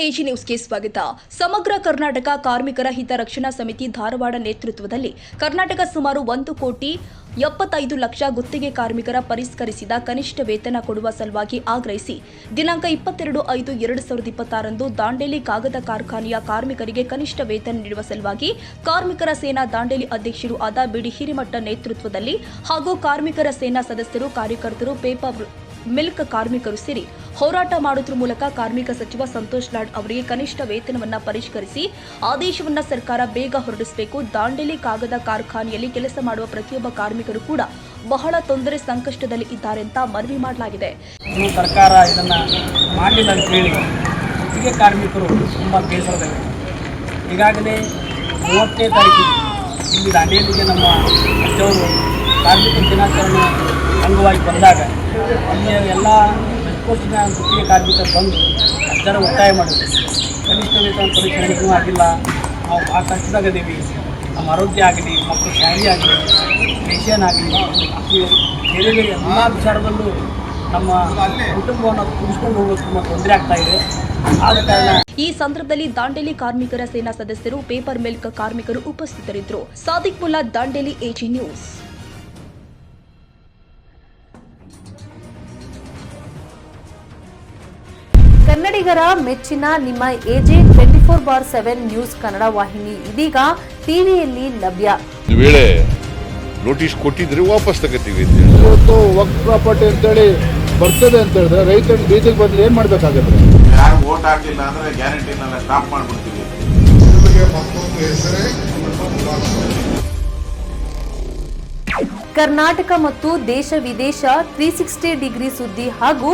AG ನ್ಯೂಸ್ಗೆ ಸ್ವಾಗತ. ಸಮಗ್ರ ಕರ್ನಾಟಕ ಕಾರ್ಮಿಕರ ಹಿತರಕ್ಷಣಾ ಸಮಿತಿ ಧಾರವಾಡ ನೇತೃತ್ವದಲ್ಲಿ ಕರ್ನಾಟಕ ಸುಮಾರು 1,75,00,000 ಗುತ್ತಿಗೆ ಕಾರ್ಮಿಕರ ಪರಿಷ್ಕರಿಸಿದ ಕನಿಷ್ಠ ವೇತನ ಕೊಡುವ ಸಲುವಾಗಿ ಆಗ್ರಹಿಸಿ ದಿನಾಂಕ 22/5/2026 ದಾಂಡೇಲಿ ಕಾಗದ ಕಾರ್ಖಾನೆಯ ಕಾರ್ಮಿಕರಿಗೆ ಕನಿಷ್ಠ ವೇತನ ನೀಡುವ ಸಲುವಾಗಿ ಕಾರ್ಮಿಕರ ಸೇನಾ ದಾಂಡೇಲಿ ಅಧ್ಯಕ್ಷರು ಆದ ಬಿಡಿ ಹಿರಿಮಠ ನೇತೃತ್ವದಲ್ಲಿ ಹಾಗೂ ಕಾರ್ಮಿಕರ ಸೇನಾ ಸದಸ್ಯರು, ಕಾರ್ಯಕರ್ತರು, ಪೇಪರ್ ಮಿಲ್ಕ್ ಕಾರ್ಮಿಕರು ಸೇರಿ ಹೋರಾಟ ಮಾಡುವುದರ ಮೂಲಕ ಕಾರ್ಮಿಕ ಸಚಿವ ಸಂತೋಷ್ ಲಾಡ್ ಅವರಿಗೆ ಕನಿಷ್ಠ ವೇತನವನ್ನು ಪರಿಷ್ಕರಿಸಿ ಆದೇಶವನ್ನು ಸರ್ಕಾರ ಬೇಗ ಹೊರಡಿಸಬೇಕು. ದಾಂಡೇಲಿ ಕಾಗದ ಕಾರ್ಖಾನೆಯಲ್ಲಿ ಕೆಲಸ ಮಾಡುವ ಪ್ರತಿಯೊಬ್ಬ ಕಾರ್ಮಿಕರು ಕೂಡ ಬಹಳ ತೊಂದರೆ ಸಂಕಷ್ಟದಲ್ಲಿ ಇದ್ದಾರೆ ಅಂತ ಮನವಿ ಮಾಡಲಾಗಿದೆ. ಸರ್ಕಾರ ಇದನ್ನು ಮಾಡಲಿಲ್ಲ ಅಂತ ಹೇಳಿ ಗುತ್ತಿಗೆ ಕಾರ್ಮಿಕರು ತುಂಬ ಬೇಸರದಲ್ಲಿ. ಈಗಾಗಲೇ 30ನೇ ತಾರೀಕಿಗೆ ಇಲ್ಲಿ ದಾಂಡೇಲಿಗೆ ನಮ್ಮ ಅಜ್ಜವರು ಕಾರ್ಮಿಕ ದಿನಾಚರಣೆ ಅಂಗವಾಗಿ ಬಂದಾಗ ಇಲ್ಲಿಯ ಎಲ್ಲ ಮೆಸ್ಕೋಸ್ಟಿನ ಗುತ್ತಿಗೆ ಕಾರ್ಮಿಕರು ಬಂದು ಅಜ್ಜರ ಒತ್ತಾಯ ಮಾಡಿದ್ರು. ಕನಿಷ್ಠ ವೇತನ ಪರಿಷ್ಕರಣೆಗೂ ಆಗಿಲ್ಲ, ನಾವು ಆ ಕಷ್ಟದಾಗದೀವಿ, ನಮ್ಮ ಆರೋಗ್ಯ ಆಗಲಿ, ಮಕ್ಕಳು ಶಾಲೆ ಆಗಲಿ, ರೇಷನ್ ಆಗಲಿ, ಬೇರೆ ಬೇರೆ ಎಲ್ಲ ವಿಚಾರದಲ್ಲೂ ನಮ್ಮ ಕುಟುಂಬವನ್ನು ಕೂಡಿಸ್ಕೊಂಡು ಹೋಗೋದು ತುಂಬ ತೊಂದರೆ ಆಗ್ತಾ ಇದೆ. ಆದ ಕಾರಣ ಈ ಸಂದರ್ಭದಲ್ಲಿ ದಾಂಡೇಲಿ ಕಾರ್ಮಿಕರ ಸೇನಾ ಸದಸ್ಯರು, ಪೇಪರ್ ಮಿಲ್ಕ್ ಕಾರ್ಮಿಕರು ಉಪಸ್ಥಿತರಿದ್ದರು. Sadiq Mulla, Dandeli AG news. ಕನ್ನಡಿಗರ ಮೆಚ್ಚಿನ ನಿಮ್ಮ ಎಜೆ 24/7 ನ್ಯೂಸ್ ಕನ್ನಡ ವಾಹಿನಿ ಇದೀಗ ಟಿವಿಯಲ್ಲಿ ಲಭ್ಯ. ವೇಳೆ ನೋಟಿಸ್ ಕೊಟ್ಟಿದ್ರೆ ವಾಪಸ್ ತಗೋತೀವಿ. ಇವತ್ತು ವಕ್ಫ್ ಪ್ರಾಪರ್ಟಿ ಅಂತೇಳಿ ಬರ್ತದೆ ಅಂತ ಹೇಳಿದ್ರೆ ರೈತರ ಬೀದಿಗೆ ಬದಲು ಏನ್ ಮಾಡ್ಬೇಕಾಗತ್ತೆ? ಯಾರು ವೋಟ್ ಹಾಕಿಲ್ಲ ಅಂದ್ರೆ ಗ್ಯಾರಂಟಿನೆಲ್ಲ ಸ್ಟಾಪ್ ಮಾಡ್ಬಿಡ್ತೀವಿ. ಕರ್ನಾಟಕ ಮತ್ತು ದೇಶ ವಿದೇಶ 360 ಡಿಗ್ರಿ ಸುದ್ದಿ ಹಾಗೂ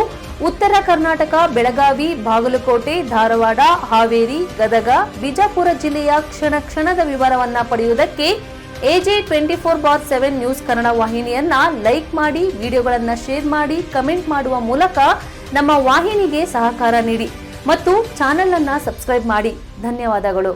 ಉತ್ತರ ಕರ್ನಾಟಕ, ಬೆಳಗಾವಿ, ಬಾಗಲಕೋಟೆ, ಧಾರವಾಡ, ಹಾವೇರಿ, ಗದಗ, ಬಿಜಾಪುರ ಜಿಲ್ಲೆಯ ಕ್ಷಣ ಕ್ಷಣದ ವಿವರವನ್ನ ಪಡೆಯುವುದಕ್ಕೆ ಎಜೆ 24/7 ನ್ಯೂಸ್ ಕನ್ನಡ ವಾಹಿನಿಯನ್ನ ಲೈಕ್ ಮಾಡಿ, ವಿಡಿಯೋಗಳನ್ನ ಶೇರ್ ಮಾಡಿ, ಕಮೆಂಟ್ ಮಾಡುವ ಮೂಲಕ ನಮ್ಮ ವಾಹಿನಿಗೆ ಸಹಕಾರ ನೀಡಿ ಮತ್ತು ಚಾನೆಲ್ ಅನ್ನ ಸಬ್ಸ್ಕ್ರೈಬ್ ಮಾಡಿ. ಧನ್ಯವಾದಗಳು.